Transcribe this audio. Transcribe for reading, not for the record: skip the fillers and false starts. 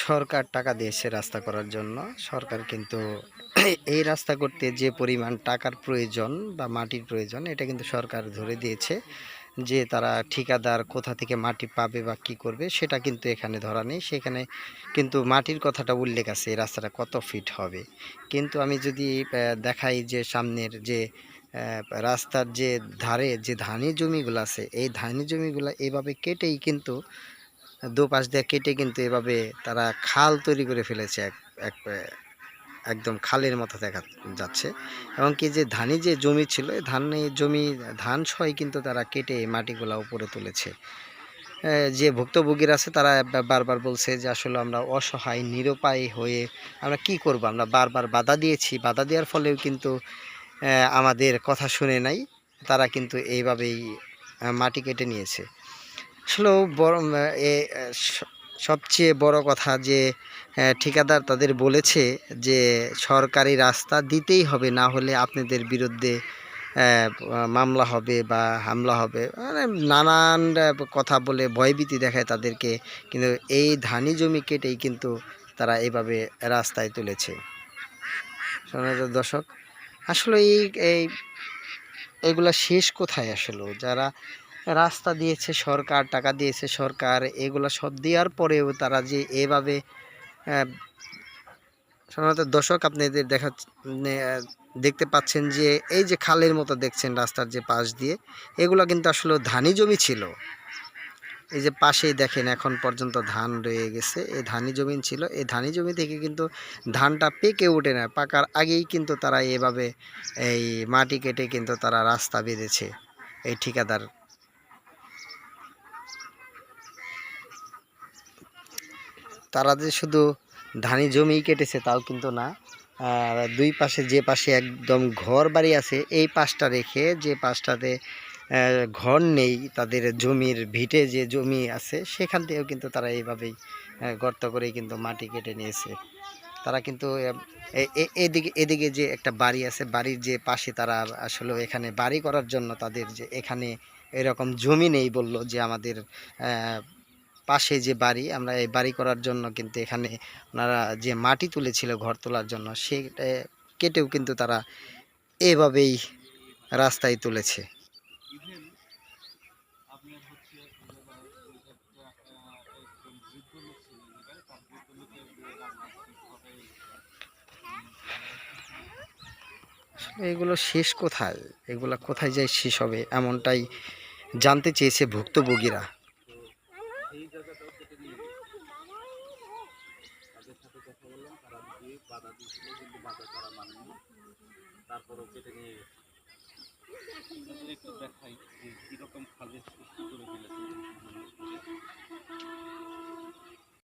সরকার টাকা দিয়েছে রাস্তা করার জন্য। সরকার কিন্তু এই রাস্তা করতে যে পরিমাণ টাকার প্রয়োজন বা মাটির প্রয়োজন, এটা কিন্তু সরকার ধরে দিয়েছে। যে তারা ঠিকাদার কোথা থেকে মাটি পাবে বা কি করবে সেটা কিন্তু এখানে ধরা নেই। সেখানে কিন্তু মাটির কথাটা উল্লেখ আছে, এই রাস্তাটা কত ফিট হবে। কিন্তু আমি যদি দেখাই যে সামনের যে রাস্তার যে ধারে যে ধানি জমিগুলো আছে, এই ধানি জমিগুলো এভাবে কেটেই কিন্তু দুপাশ দিয়ে কেটে কিন্তু এভাবে তারা খাল তৈরি করে ফেলেছে। এক একদম খালের মতো দেখা যাচ্ছে। এবং কি যে ধানি যে জমি ছিল, ধান সহই কিন্তু তারা কেটে মাটিগুলা উপরে তুলেছে। যে ভুক্তভোগীরা আছে তারা বারবার বলছে যে আসলে আমরা অসহায় নিরুপায় হয়ে আমরা কি করব, আমরা বারবার বাধা দিয়েছি, বাধা দেওয়ার ফলেও কিন্তু আমাদের কথা শুনে নাই। তারা কিন্তু এইভাবেই মাটি কেটে নিয়েছে। আসলে বড় সবচেয়ে বড় কথা যে ঠিকাদার তাদের বলেছে যে সরকারি রাস্তা দিতেই হবে, না হলে আপনাদের বিরুদ্ধে মামলা হবে বা হামলা হবে, মানে নানান কথা বলে ভয়ভীতি দেখায় তাদেরকে। কিন্তু এই ধানি জমি কেটেই কিন্তু তারা এইভাবে রাস্তায় তুলেছে। সম্মানিত দর্শক, আসলে এই এগুলা শেষ কোথায়? আসলে যারা রাস্তা দিয়েছে সরকার, টাকা দিয়েছে সরকার, এগুলা সব দেওয়ার পরেও তারা যে এভাবে সাধারণত দর্শক আপনাদের দেখতে পাচ্ছেন যে এই যে খালের মতো দেখছেন রাস্তার যে পাশ দিয়ে, এগুলো কিন্তু আসলে ধানি জমি ছিল। এই যে পাশেই দেখেন এখন পর্যন্ত ধান রয়ে গেছে, এই ধানি জমি ছিল। এই ধানি জমি থেকে কিন্তু ধানটা পেকে ওঠে না, পাকার আগেই কিন্তু তারা এভাবে এই মাটি কেটে কিন্তু তারা রাস্তা বেঁধেছে এই ঠিকাদার। তারা যে শুধু ধানি জমি কেটেছে তাও কিন্তু না, দুই পাশে যে পাশে একদম ঘর বাড়ি আছে এই পাশটা রেখে যে পাশটাতে ঘর নেই, তাদের জমির ভিটে যে জমি আছে সেখান থেকেও কিন্তু তারা এইভাবেই গর্ত করেই কিন্তু মাটি কেটে নিয়েছে। তারা কিন্তু এদিকে এদিকে যে একটা বাড়ি আছে, বাড়ির যে পাশে তারা আসলে এখানে বাড়ি করার জন্য তাদের যে এখানে এরকম জমি নেই, বলল যে আমাদের পাশে যে বাড়ি, আমরা এই বাড়ি করার জন্য কিন্তু এখানে ওনারা যে মাটি তুলেছিল ঘর তোলার জন্য সেটা কেটেও কিন্তু তারা এভাবেই রাস্তায় তুলেছে। এগুলো শেষ কোথায়? এগুলা কোথায় যায় শেষ হবে, এমনটাই জানতে চেয়েছে ভুক্তভোগীরা। তারপরও কেটে নিয়ে